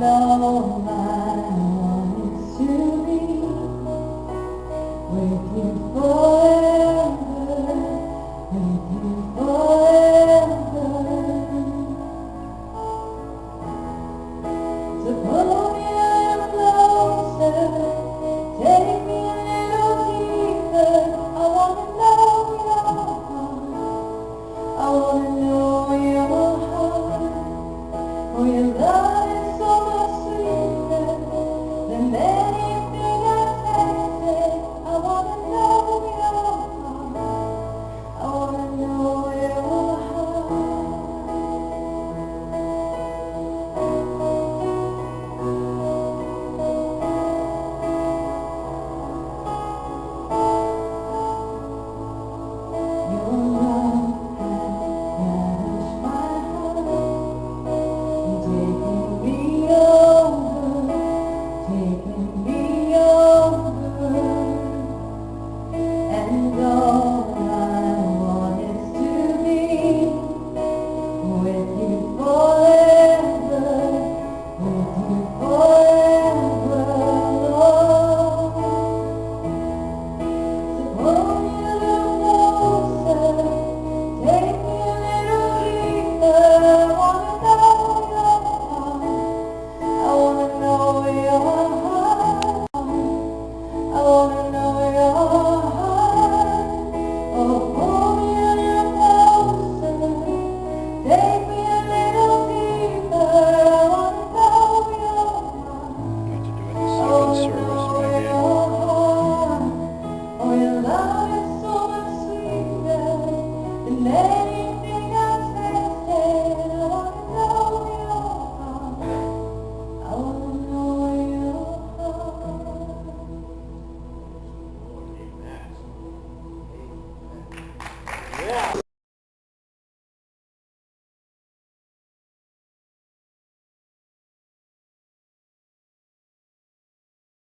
And all I want is to be with you forever, with you forever. So pull me a little closer, take me a little deeper. I wanna know your heart, I wanna know your heart. Oh, your love is so much sweeter than anything I've tasted. I wanna know your heart, I wanna know your heart. Your love has ravished my heart, taking me over, taking me over. And all I want is to be with you forever, with you forever, Lord. So pull me a little closer, take me a little deeper. I wanna know your heart, I wanna know your heart, I wanna know your heart. Oh, pull me a little closer, take me a little deeper. I wanna know your heart, Have to do it in the I second wanna service, know maybe. your heart. Oh, your love is so much sweeter than